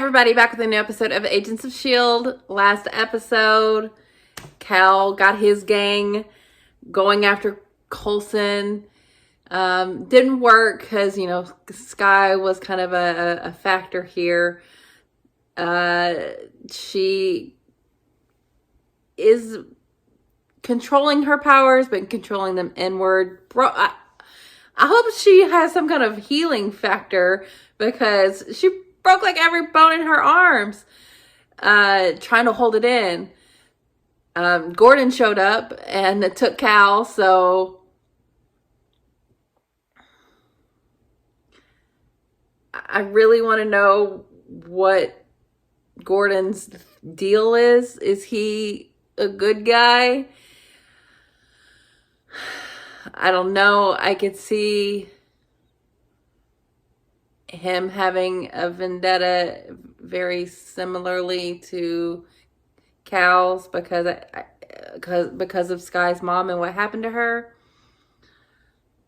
everybody, back with a new episode of Agents of S.H.I.E.L.D. Last episode, Cal got his gang going after Coulson. Didn't work because, you know, Skye was kind of a factor here. She is controlling her powers, but controlling them inward. Bro, I hope she has some kind of healing factor because she broke like every bone in her arms, trying to hold it in. Gordon showed up and it took Cal, so I really want to know what Gordon's deal is. Is he a good guy? I don't know. I could see him having a vendetta very similarly to Cal's because of Skye's mom and what happened to her.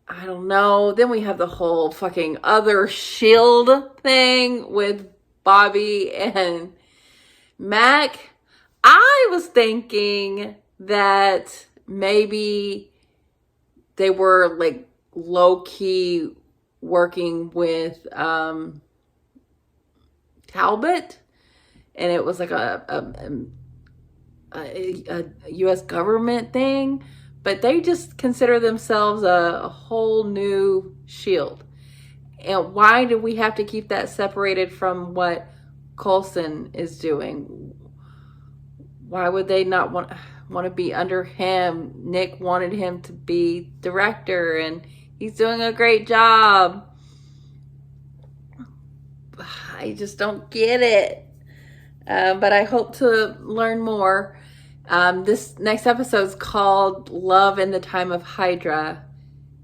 I don't know. Then we have the whole fucking other S.H.I.E.L.D. thing with Bobby and Mac. I was thinking that maybe they were like low-key working with Talbot, and it was like a U.S. government thing, but they just consider themselves a whole new S.H.I.E.L.D. And why do we have to keep that separated from what Coulson is doing? Why would they not want to be under him? Nick wanted him to be director, and he's doing a great job. I just don't get it. But I hope to learn more. This next episode is called Love in the Time of Hydra,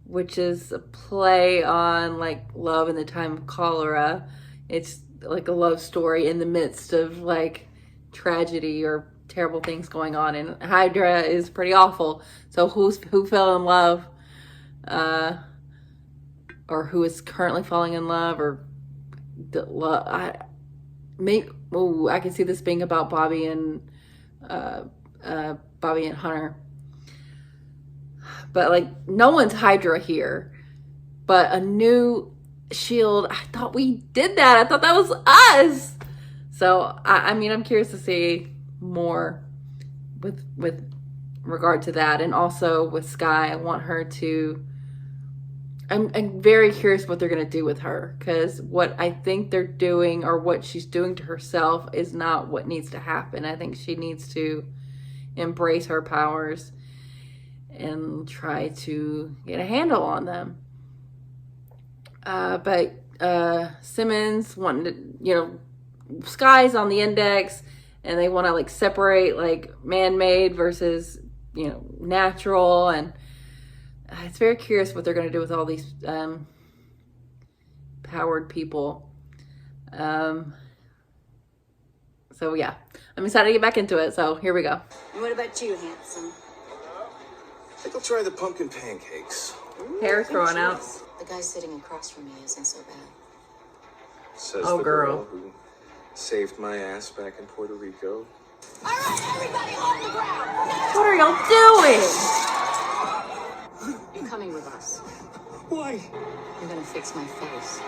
which is a play on like love in the time of cholera. It's like a love story in the midst of like tragedy or terrible things going on, and Hydra is pretty awful. So who fell in love, or who is currently falling in love, or I can see this being about Bobby and Hunter. But like, no one's Hydra here, but a new S.H.I.E.L.D. I thought we did that. I thought that was us. So I mean, I'm curious to see more with regard to that, and also with Skye. I want her to. I'm very curious what they're gonna do with her, because what I think they're doing, or what she's doing to herself, is not what needs to happen. I think she needs to embrace her powers and try to get a handle on them. But Simmons wanting to, you know, Skye's on the index, and they want to like separate like man-made versus, you know, natural, and it's very curious what they're going to do with all these powered people. So yeah, I'm excited to get back into it. So here we go. And what about you, handsome? I think I'll try the pumpkin pancakes. Hair's growing out. The guy sitting across from me isn't so bad. Says Oh, the girl who saved my ass back in Puerto Rico. All right, everybody on the ground! What are y'all doing? You're coming with us. Why? You're gonna fix my face.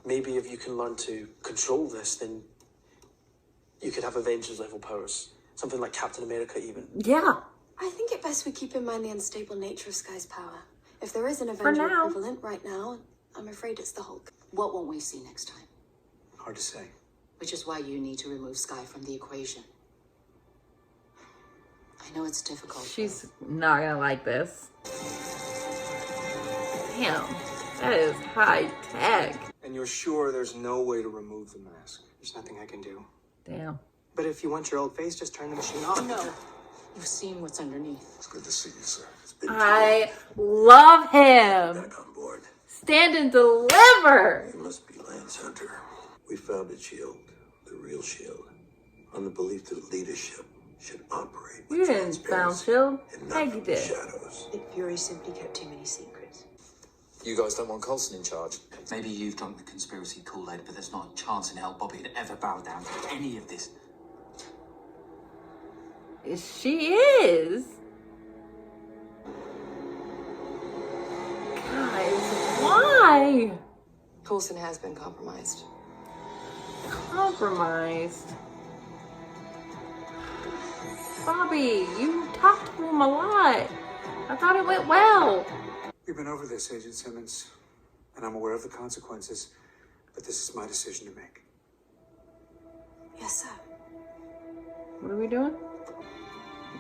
Maybe if you can learn to control this, then you could have Avengers level powers. Something like Captain America even. Yeah. I think it best we keep in mind the unstable nature of Skye's power. If there is an Avenger equivalent right now, I'm afraid it's the Hulk. What won't we see next time? Hard to say. Which is why you need to remove Skye from the equation. I know it's difficult. She's not gonna like this. Damn, that is high tech. And you're sure there's no way to remove the mask? There's nothing I can do. Damn. But if you want your old face, just turn the machine off. No. You've seen what's underneath. It's good to see you, sir. It's been I love him. back on board. Stand and deliver. You must be Lance Hunter. We founded S.H.I.E.L.D., the real S.H.I.E.L.D., on the belief that leadership should operate with You didn't found transparency S.H.I.E.L.D. and Yeah, not you from did. the shadows. Nick Fury simply kept too many secrets. You guys don't want Coulson in charge? Maybe you've drunk the conspiracy Kool-Aid, but there's not a chance in hell Bobby would ever bow down to any of this. She is. Guys, why? Coulson has been compromised. Compromised. Bobby, you talked to him a lot. I thought it went well. We've been over this, Agent Simmons, and I'm aware of the consequences, but this is my decision to make. Yes, sir. What are we doing?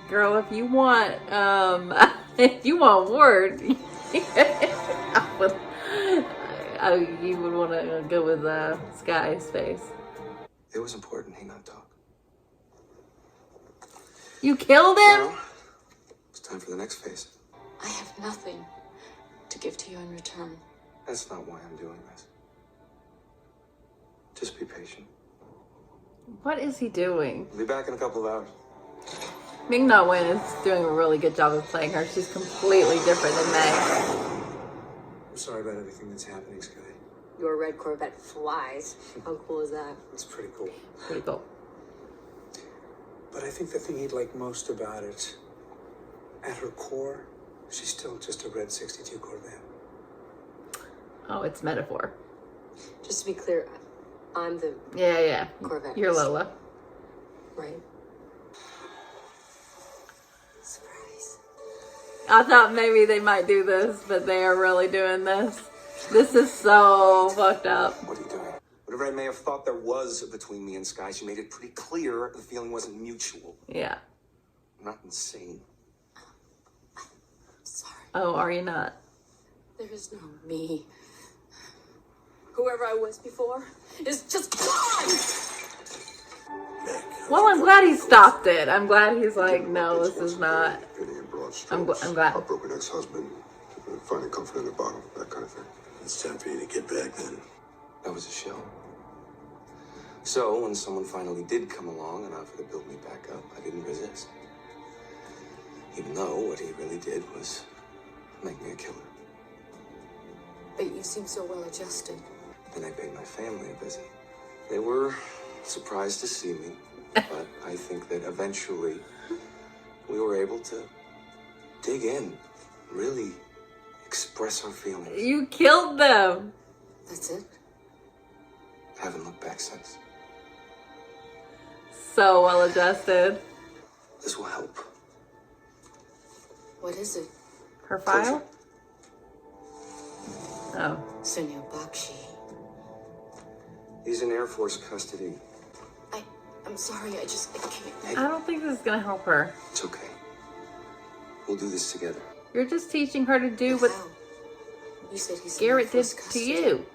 Girl, if you want, if you want Ward, you would want to go with Skye's face. It was important he not talk. You killed him? Now, it's time for the next phase. I have nothing to give to you in return. That's not why I'm doing this. Just be patient. What is he doing? I'll be back in a couple of hours. Ming-Na Wen is doing a really good job of playing her. She's completely different than May. I'm sorry about everything that's happening, Skye. Your red Corvette flies. How cool is that? It's pretty cool. Pretty cool. But I think the thing he'd like most about it, at her core, she's still just a red 62 Corvette. Oh, it's metaphor. Just to be clear, I'm the Yeah. Corvette. You're Lola. Right. Surprise. I thought maybe they might do this, but they are really doing this. This is so fucked up. What are you doing? Whatever I may have thought there was between me and Skye, she made it pretty clear the feeling wasn't mutual. Yeah. I'm not insane. Sorry. Oh, are you not? There is no me. Whoever I was before is just gone! Well, I'm glad he stopped it. I'm glad he's like, no, this is not. I'm glad. A broken ex-husband, finding comfort in a bottle, that kind of thing. It's time for you to get back then. That was a show. So, when someone finally did come along and offered to build me back up, I didn't resist. Even though what he really did was make me a killer. But you seem so well adjusted. Then I paid my family a visit. They were surprised to see me, but I think that eventually we were able to dig in, really express our feelings. You killed them. That's it? I haven't looked back since. So well adjusted. This will help. What is it? Her file? Oh. Sunil Bakshi. He's in Air Force custody. I'm sorry, I can't. I don't think this is gonna help her. It's okay. We'll do this together. You're just teaching her to do what You said he's Garrett did to custody. you.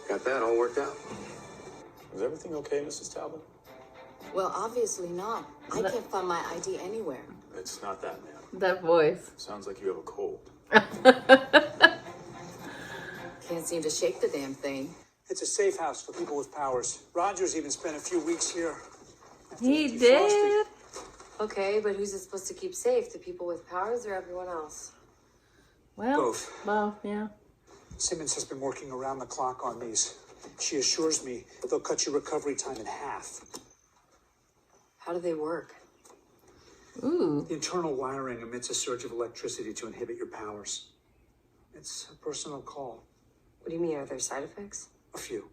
Got that all worked out? Is everything okay, Mrs. Talbot? Well, obviously not. I can't find my ID anywhere. It's not that, man. That voice. Sounds like you have a cold. Can't seem to shake the damn thing. It's a safe house for people with powers. Rogers even spent a few weeks here. He did. Okay, but who's it supposed to keep safe? The people with powers or everyone else? Well, Both. well, yeah. Simmons has been working around the clock on these. She assures me they'll cut your recovery time in half. How do they work? Ooh. The internal wiring emits a surge of electricity to inhibit your powers. It's a personal call. What do you mean? Are there side effects? A few.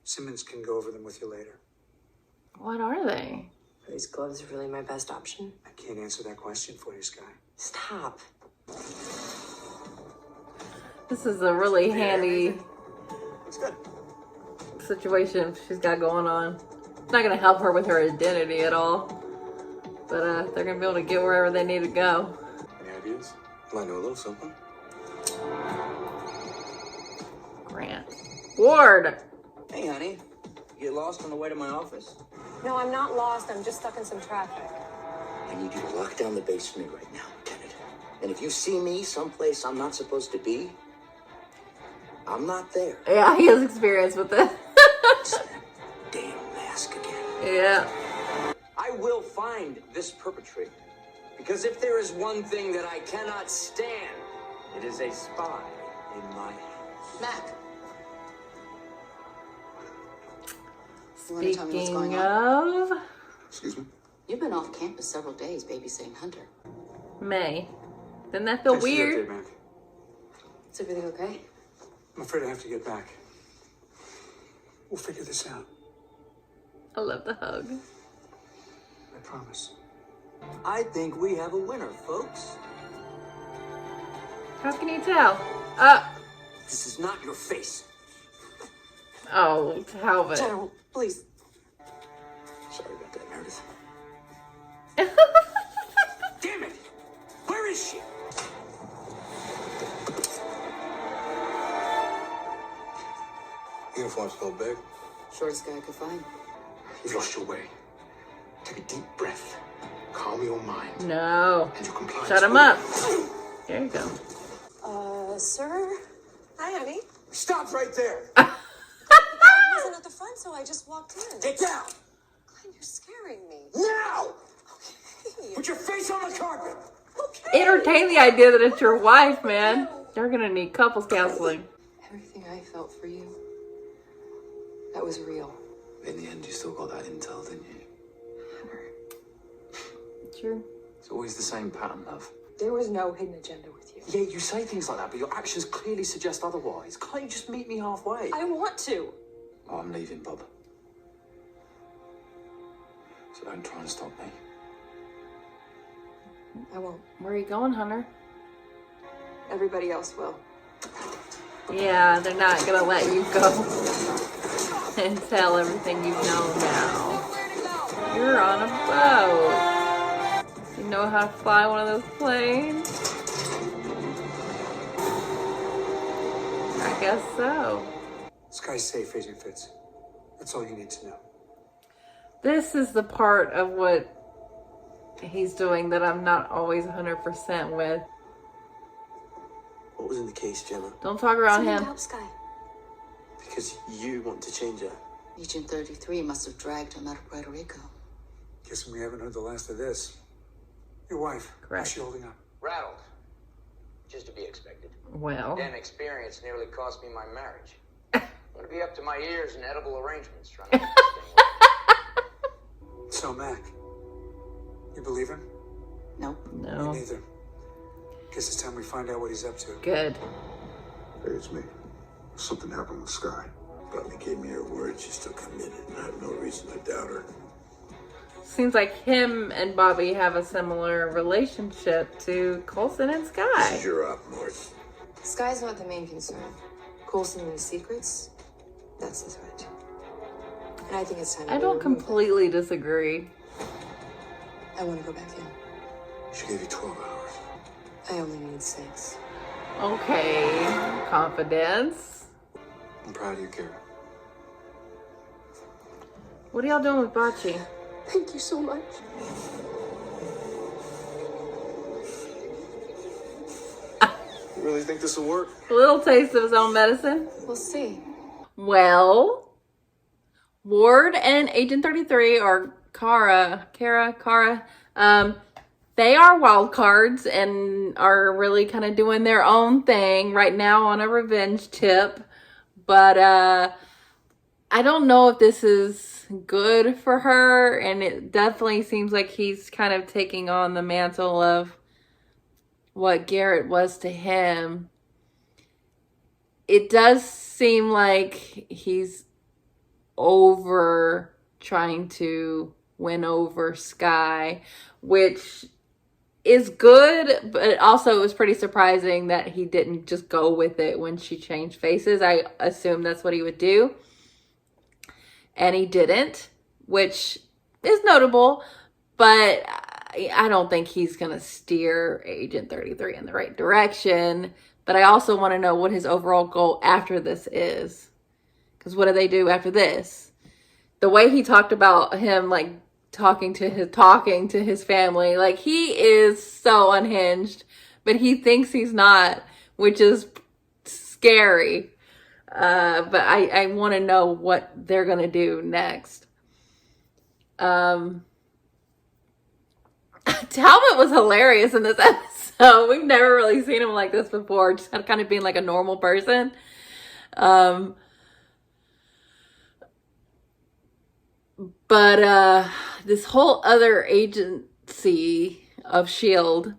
Simmons can go over them with you later. What are they? Are these gloves really my best option? I can't answer that question for you, Skye. Stop. This is a really handy It's good. situation she's got going on. It's not gonna help her with her identity at all. But they're gonna be able to get wherever they need to go. Any ideas? I know a little something. Grant. Ward! Hey, honey. You get lost on the way to my office? No, I'm not lost. I'm just stuck in some traffic. I need you to lock down the base for me right now, Lieutenant. And if you see me someplace I'm not supposed to be, I'm not there. Yeah, he has experience with this. It's that damn mask again. Yeah. I will find this perpetrator. Because if there is one thing that I cannot stand, It is a spy in my house. Mac. You want to tell me what's going Speaking on? of Excuse me? You've been off campus several days babysitting Hunter. May, doesn't that feel Thanks for the weird? update, Mac. Is everything okay? I'm afraid I have to get back. We'll figure this out. I love the hug. I promise. I think we have a winner, folks. How can you tell? This is not your face. Oh, Calvin. General, please. Sorry about that, Meredith. Damn it! Where is she? Uniform's still big. Shortest guy I could find. You've lost your way. Take a deep breath. Calm your mind. No. And your compliance. Shut him up. There you go. Sir? Hi, honey. Stop right there. I wasn't at the front, so I just walked in. Get down. Glenn, you're scaring me. Now. Okay. Put your face on the carpet. Okay. Entertain the idea that it's your wife, man. They're gonna need couples counseling. Everything I felt for you, that was real. In the end, you still got that intel, didn't you? True. It's always the same pattern, love. There was no hidden agenda with you. Yeah, you say things like that, but your actions clearly suggest otherwise. Can't you just meet me halfway? I want to. Oh, I'm leaving, Bob. So don't try and stop me. I won't. Where are you going, Hunter? Everybody else will. Yeah, they're not gonna let you go and tell everything you know now. You're on a boat. You know how to fly one of those planes? I guess so. Skye's safe, Agent Fitz. That's all you need to know. This is the part of what he's doing that I'm not always 100% with. What was in the case, Gemma? Don't talk around Something to him. help Skye. Because you want to change her. Agent 33 must have dragged him out of Puerto Rico. Guessing we haven't heard the last of this. Your wife, Correct. how's she holding up? Rattled. Just to be expected. Well, Damn experience nearly cost me my marriage. I'm gonna be up to my ears in edible arrangements trying to make this thing work. So, Mac, you believe him? Nope. no. Me neither. Guess it's time we find out what he's up to. Good. Hey, it's me. Something happened with Skye. Bobby gave me her word. She's still committed, and I have no reason to doubt her. Seems like him and Bobby have a similar relationship to Coulson and This Skye. is your op, North. Skye's not the main concern. Coulson and his secrets, that's the threat. And I think it's time I to don't remove completely disagree. that. I want to go back in. She gave you 12 hours. I only need 6. Okay, confidence. I'm proud of you, Kara. What are y'all doing with Bocce? Thank you so much. You really think this will work? A little taste of his own medicine. We'll see. Well, Ward and Agent 33, or Kara, they are wild cards and are really kind of doing their own thing right now on a revenge tip. But I don't know if this is good for her, and it definitely seems like he's kind of taking on the mantle of what Garrett was to him. It does seem like he's over trying to win over Skye, which is good, but also it was pretty surprising that he didn't just go with it when she changed faces. I assumed that's what he would do, and he didn't, which is notable, but I don't think he's gonna steer Agent 33 in the right direction. But I also want to know what his overall goal after this is, because what do they do after this? The way he talked about him, like talking to his family, like he is so unhinged, but he thinks he's not, which is scary. But I want to know what they're gonna do next. Talbot was hilarious in this episode. We've never really seen him like this before, just kind of being like a normal person. But this whole other agency of S.H.I.E.L.D.,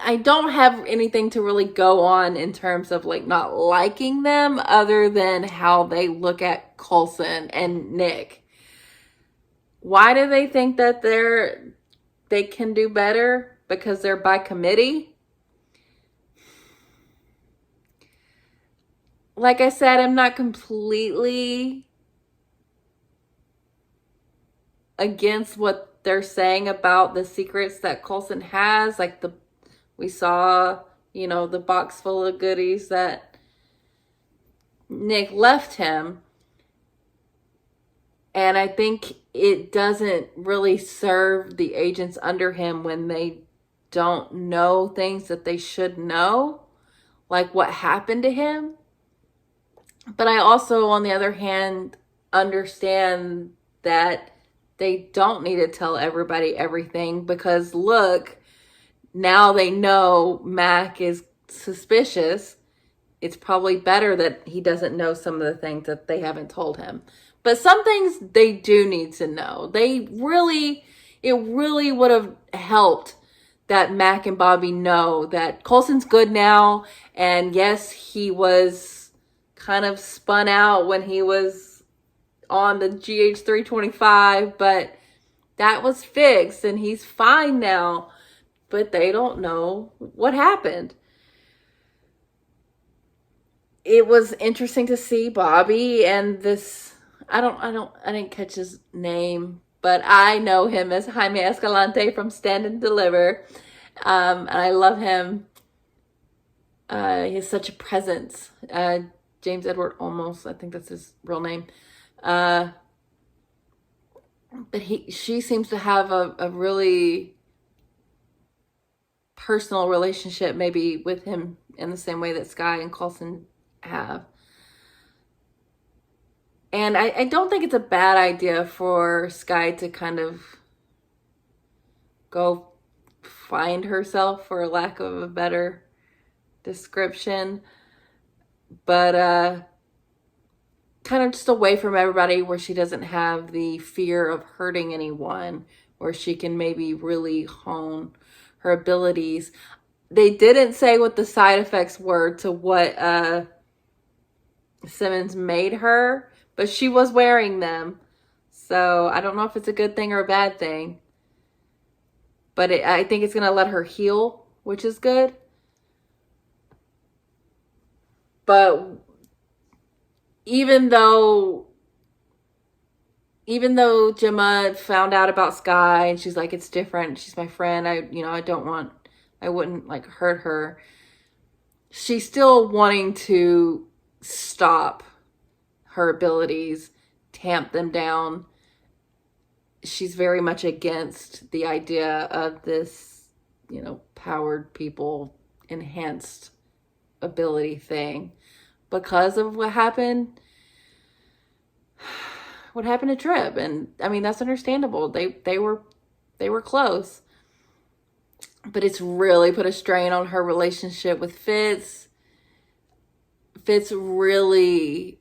I don't have anything to really go on in terms of like not liking them other than how they look at Coulson and Nick. Why do they think that they can do better? Because they're by committee? Like I said, I'm not completely against what they're saying about the secrets that Coulson has. Like we saw, you know, the box full of goodies that Nick left him. And I think it doesn't really serve the agents under him when they don't know things that they should know, like what happened to him. But I also, on the other hand, understand that they don't need to tell everybody everything because, look, now they know Mac is suspicious. It's probably better that he doesn't know some of the things that they haven't told him. But some things they do need to know. It really would have helped that Mac and Bobby know that Coulson's good now. And yes, he was kind of spun out when he was on the GH325, but that was fixed and he's fine now. But they don't know what happened. It was interesting to see Bobby and this, I didn't catch his name, but I know him as Jaime Escalante from Stand and Deliver. And I love him. He has such a presence. James Edward Olmos, I think that's his real name. But she seems to have a really personal relationship maybe with him in the same way that Skye and Coulson have. And I don't think it's a bad idea for Skye to kind of go find herself, for lack of a better description. But kind of just away from everybody where she doesn't have the fear of hurting anyone, where she can maybe really hone her abilities. They didn't say what the side effects were to what Simmons made her, but she was wearing them. So I don't know if it's a good thing or a bad thing. But I think it's going to let her heal, which is good. But even though Gemma found out about Skye and she's like, it's different, she's my friend, I wouldn't like hurt her, she's still wanting to stop her abilities, tamp them down. She's very much against the idea of this, powered people enhanced ability thing because of what happened to Trip. And I mean, that's understandable. They were close, but it's really put a strain on her relationship with Fitz. Fitz really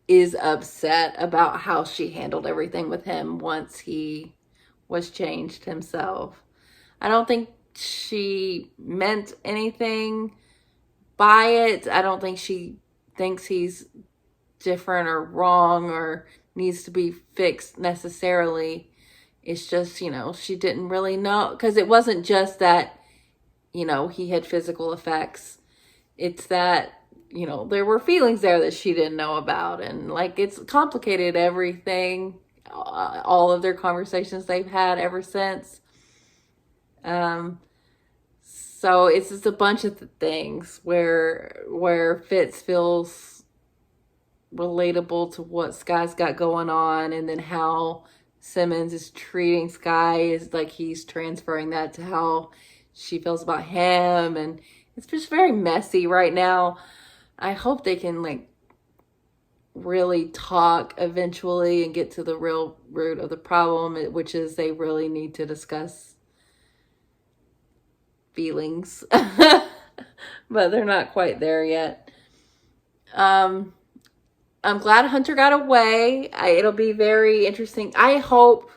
is upset about how she handled everything with him once he was changed himself. I don't think she meant anything by it. I don't think she thinks he's different or wrong or needs to be fixed necessarily. It's just, she didn't really know, because it wasn't just that, he had physical effects. It's that, there were feelings there that she didn't know about. And like, it's complicated everything, all of their conversations they've had ever since. So it's just a bunch of things where Fitz feels relatable to what Skye's got going on, and then how Simmons is treating Skye is like he's transferring that to how she feels about him, and it's just very messy right now. I hope they can really talk eventually and get to the real root of the problem, which is they really need to discuss feelings. But they're not quite there yet. I'm glad Hunter got away. It'll be very interesting. I hope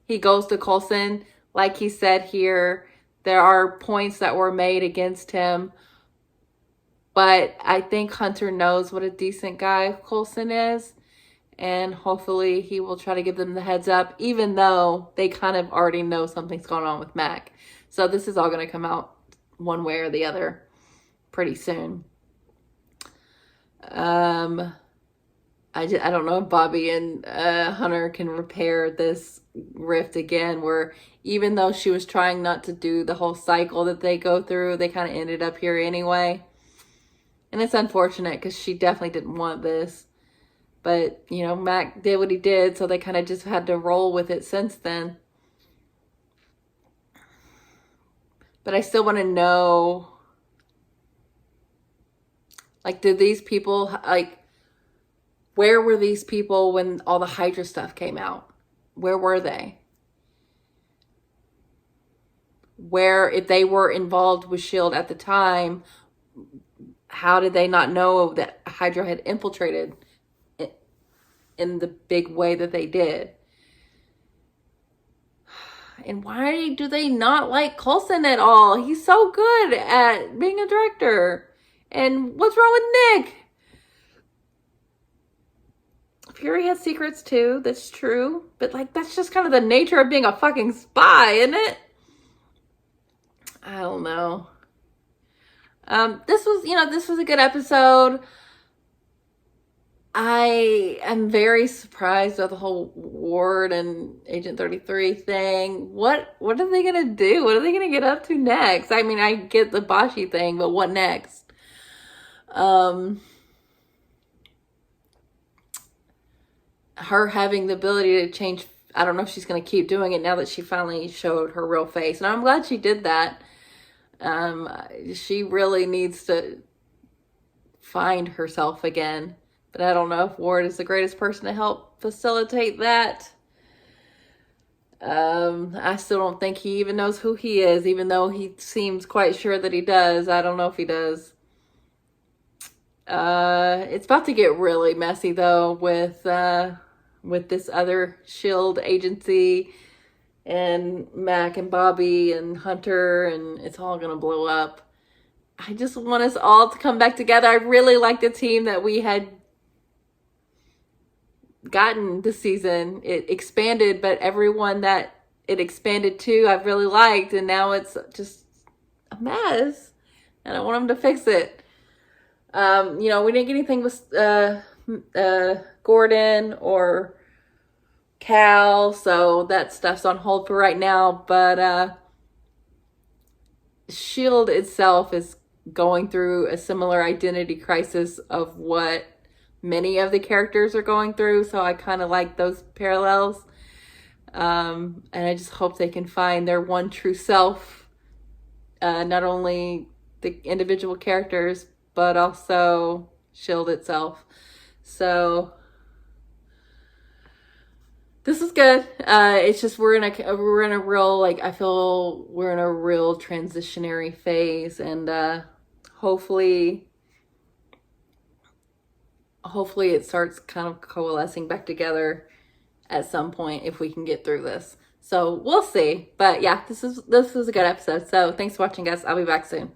he goes to Coulson. Like he said here, there are points that were made against him. But I think Hunter knows what a decent guy Coulson is. And hopefully he will try to give them the heads up, even though they kind of already know something's going on with Mac. So this is all going to come out one way or the other pretty soon. I don't know if Bobby and Hunter can repair this rift again, where even though she was trying not to do the whole cycle that they go through, they kind of ended up here anyway. And it's unfortunate because she definitely didn't want this. But, you know, Mac did what he did, so they kind of just had to roll with it since then. But I still want to know, like, did these people, like, where were these people when all the Hydra stuff came out? Where were they? Where, if they were involved with S.H.I.E.L.D. at the time, how did they not know that Hydra had infiltrated in the big way that they did? And why do they not like Coulson at all? He's so good at being a director. And what's wrong with Nick? Fury has secrets too, that's true. But like, that's just kind of the nature of being a fucking spy, isn't it? I don't know. This was a good episode. I am very surprised by the whole Ward and Agent 33 thing. What are they going to do? What are they going to get up to next? I mean, I get the Bashi thing, but what next? Her having the ability to change, I don't know if she's going to keep doing it now that she finally showed her real face. And I'm glad she did that. She really needs to find herself again. But I don't know if Ward is the greatest person to help facilitate that. I still don't think he even knows who he is, even though he seems quite sure that he does. I don't know if he does. It's about to get really messy, though, with this other S.H.I.E.L.D. agency and Mac and Bobby and Hunter, and it's all going to blow up. I just want us all to come back together. I really like the team that we had gotten this season. It expanded, but everyone that it expanded to I've really liked, and now it's just a mess and I want them to fix it. We didn't get anything with Gordon or Cal, so that stuff's on hold for right now. But S.H.I.E.L.D. itself is going through a similar identity crisis of what many of the characters are going through, so I kind of like those parallels. And I just hope they can find their one true self, not only the individual characters, but also S.H.I.E.L.D. itself. So this is good. It's just we're in a real, like, I feel we're in a real transitionary phase, and hopefully it starts kind of coalescing back together at some point if we can get through this. So we'll see. But yeah, this is a good episode. So thanks for watching, guys. I'll be back soon.